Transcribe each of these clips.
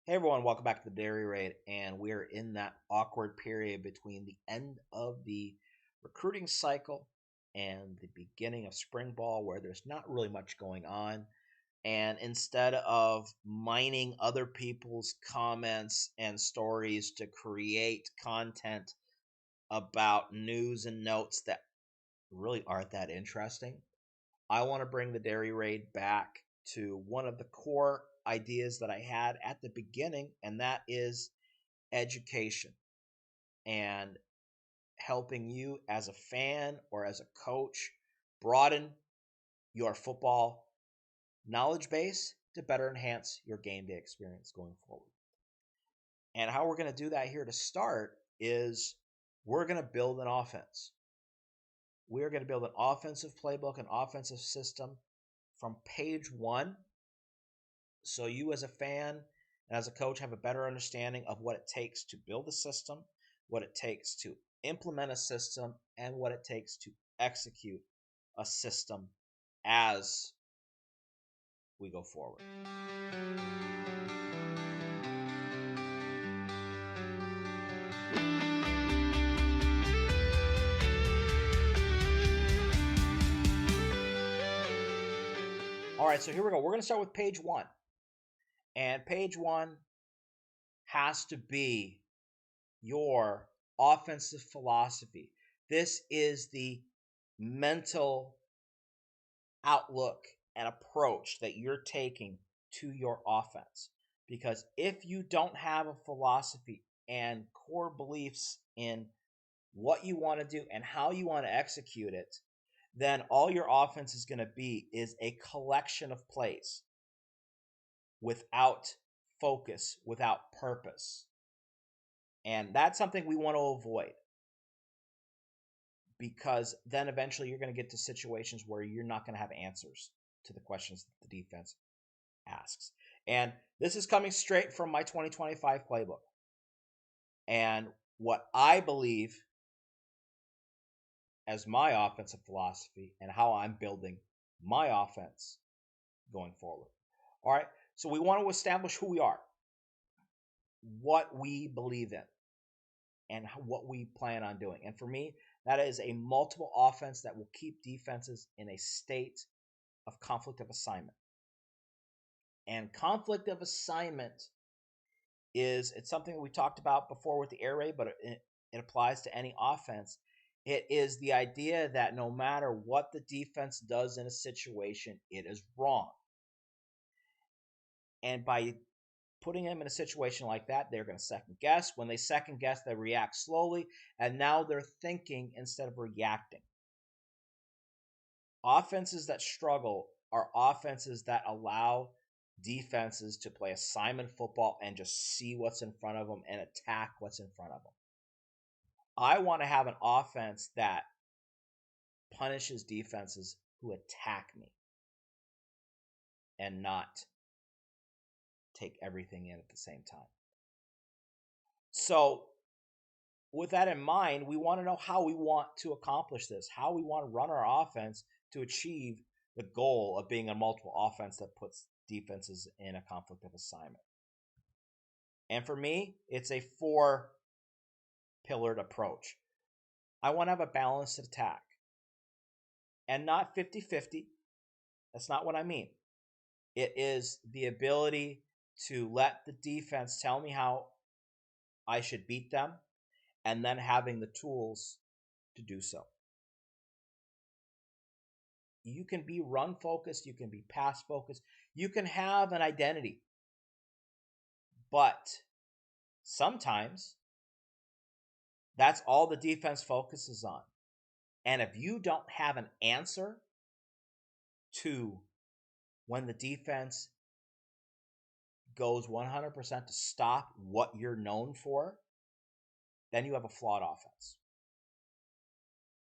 Hey everyone, welcome back to the Dairy Raid. And we're in that awkward period between the end of the recruiting cycle and the beginning of spring ball where there's not really much going on. And instead of mining other people's comments and stories to create content about news and notes that really aren't that interesting, I want to bring the Dairy Raid back to one of the core ideas that I had at the beginning, and that is education and helping you as a fan or as a coach broaden your football knowledge base to better enhance your game day experience going forward. And how we're going to do that here to start is we're going to build an offense. We're going to build an offensive playbook, an offensive system from page one, so you as a fan and as a coach have a better understanding of what it takes to build a system, what it takes to implement a system, and what it takes to execute a system as we go forward. All right, so here we go. We're going to start with page one. And page one has to be your offensive philosophy. This is the mental outlook and approach that you're taking to your offense. Because if you don't have a philosophy and core beliefs in what you want to do and how you want to execute it, then all your offense is going to be is a collection of plays without focus, without purpose. And that's something we want to avoid, because then eventually you're going to get to situations where you're not going to have answers to the questions that the defense asks. And this is coming straight from my 2025 playbook. And what I believe as my offensive philosophy and how I'm building my offense going forward. All right. So we want to establish who we are, what we believe in, and what we plan on doing. And for me, that is a multiple offense that will keep defenses in a state of conflict of assignment. And conflict of assignment it's something that we talked about before with the air raid, but it applies to any offense. It is the idea that no matter what the defense does in a situation, it is wrong. And by putting them in a situation like that, they're going to second guess. When they second guess, they react slowly, and now they're thinking instead of reacting. Offenses that struggle are offenses that allow defenses to play assignment football and just see what's in front of them and attack what's in front of them. I want to have an offense that punishes defenses who attack me and not take everything in at the same time. So, with that in mind, we want to know how we want to accomplish this, how we want to run our offense to achieve the goal of being a multiple offense that puts defenses in a conflict of assignment. And for me, it's a four-pillared approach. I want to have a balanced attack and not 50-50. That's not what I mean. It is the ability to let the defense tell me how I should beat them and then having the tools to do so. You can be run focused, you can be pass focused, you can have an identity. But sometimes that's all the defense focuses on. And if you don't have an answer to when the defense goes 100% to stop what you're known for, then you have a flawed offense.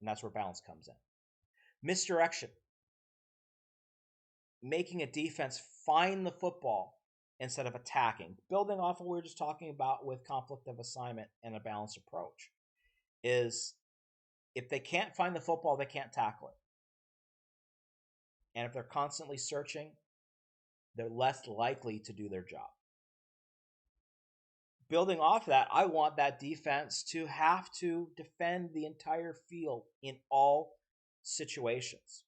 And that's where balance comes in. Misdirection. Making a defense find the football instead of attacking. Building off of what we were just talking about with conflict of assignment and a balanced approach is if they can't find the football, they can't tackle it. And if they're constantly searching, they're less likely to do their job. building off that, I want that defense to have to defend the entire field in all situations.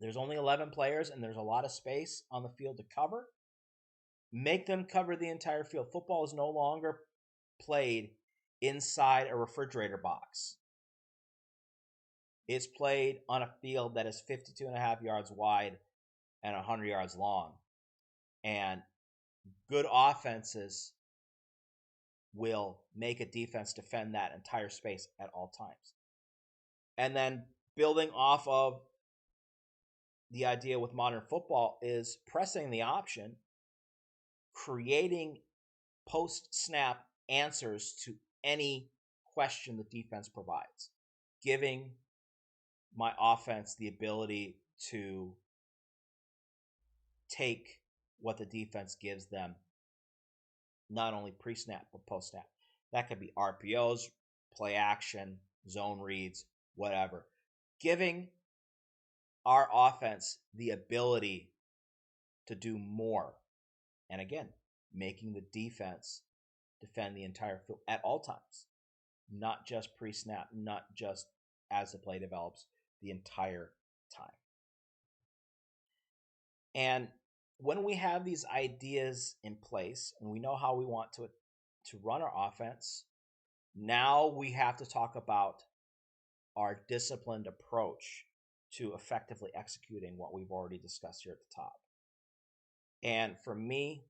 There's only 11 players and there's a lot of space on the field to cover. Make them cover the entire field. Football is no longer played inside a refrigerator box. It's played on a field that is 52 and a half yards wide and 100 yards long. And good offenses will make a defense defend that entire space at all times. And then building off of the idea with modern football is pressing the option, creating post-snap answers to any question the defense provides, giving my offense the ability to take what the defense gives them, not only pre-snap but post-snap. That could be RPOs, play action, zone reads, whatever. Giving our offense the ability to do more. And again, making the defense defend the entire field at all times, not just pre-snap, not just as the play develops, the entire time. And when we have these ideas in place and we know how we want to run our offense, now we have to talk about our disciplined approach to effectively executing what we've already discussed here at the top. And for me,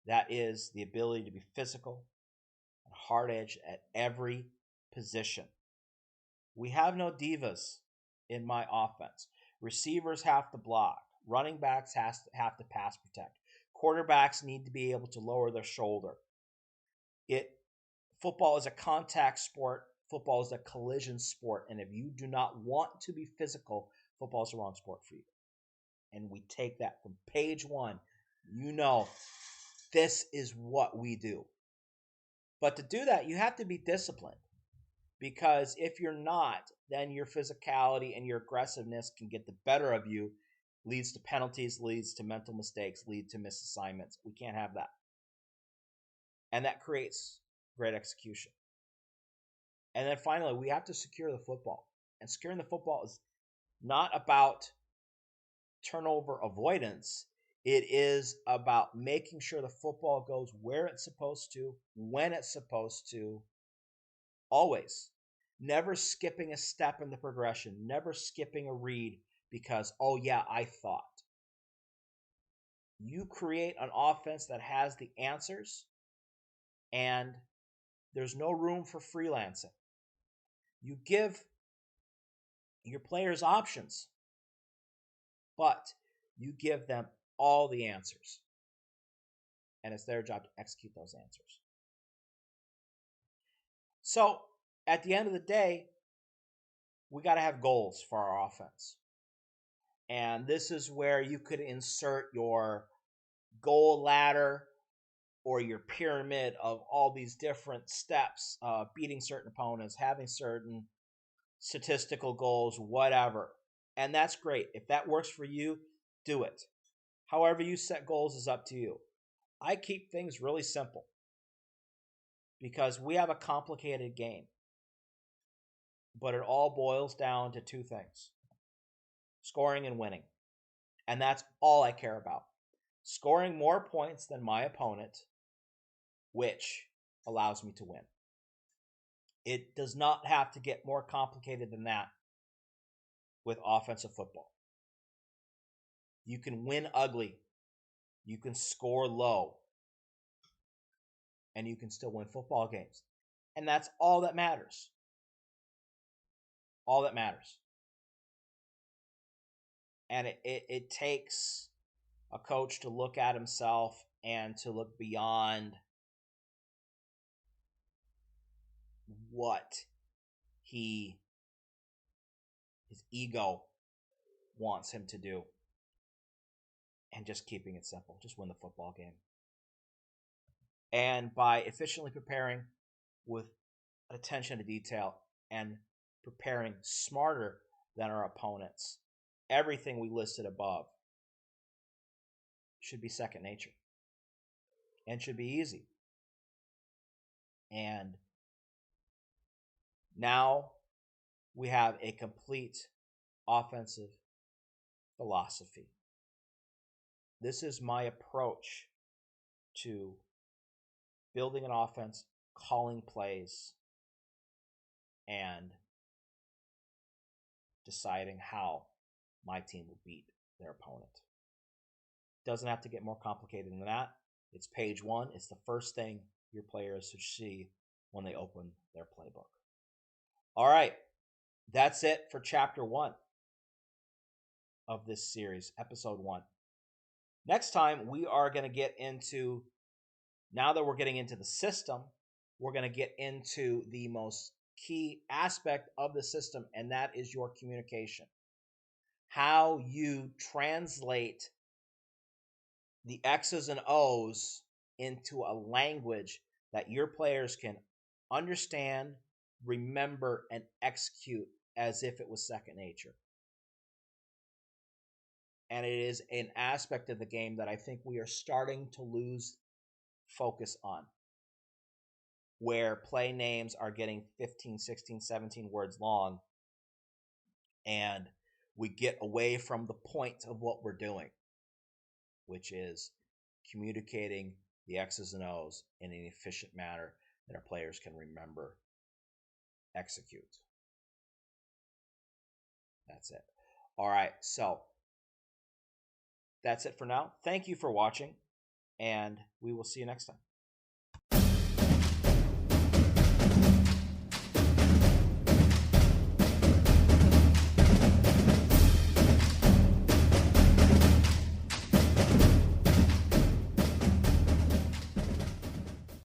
that is the ability to be physical and hard edge at every position. We have no divas in my offense. Receivers have to block. Running backs have to pass protect. Quarterbacks need to be able to lower their shoulder. Football is a contact sport. Football is a collision sport. And if you do not want to be physical, football is the wrong sport for you. And we take that from page one. You know, this is what we do. But to do that, you have to be disciplined. Because if you're not, then your physicality and your aggressiveness can get the better of you, leads to penalties, leads to mental mistakes, lead to misassignments. We can't have that. And that creates great execution. And then finally, we have to secure the football. And securing the football is not about turnover avoidance. It is about making sure the football goes where it's supposed to, when it's supposed to, always. Never skipping a step in the progression, never skipping a read because, oh yeah, I thought. You create an offense that has the answers, and there's no room for freelancing. You give your players options, but you give them all the answers. And it's their job to execute those answers. So, at the end of the day, we got to have goals for our offense. And this is where you could insert your goal ladder or your pyramid of all these different steps, beating certain opponents, having certain statistical goals, whatever. And that's great. If that works for you, do it. However you set goals is up to you. I keep things really simple because we have a complicated game. But it all boils down to two things: scoring and winning. And that's all I care about. Scoring more points than my opponent, which allows me to win. It does not have to get more complicated than that with offensive football. You can win ugly. You can score low. And you can still win football games. And that's all that matters. All that matters. And it takes a coach to look at himself and to look beyond what his ego wants him to do. And just keeping it simple. Just win the football game. And by efficiently preparing with attention to detail and preparing smarter than our opponents, everything we listed above should be second nature and should be easy. And now we have a complete offensive philosophy. This is my approach to building an offense, calling plays, and deciding how my team will beat their opponent. Doesn't have to get more complicated than that. It's page one. It's the first thing your players should see when they open their playbook. All right, that's it for chapter one of this series, episode one. Next time, we are going to get into, now that we're getting into the system, we're going to get into the most key aspect of the system, and that is your communication. How you translate the X's and O's into a language that your players can understand, remember, and execute as if it was second nature. And it is an aspect of the game that I think we are starting to lose focus on, where play names are getting 15, 16, 17 words long, and we get away from the point of what we're doing, which is communicating the X's and O's in an efficient manner that our players can remember, execute. That's it. All right, so that's it for now. Thank you for watching, and we will see you next time.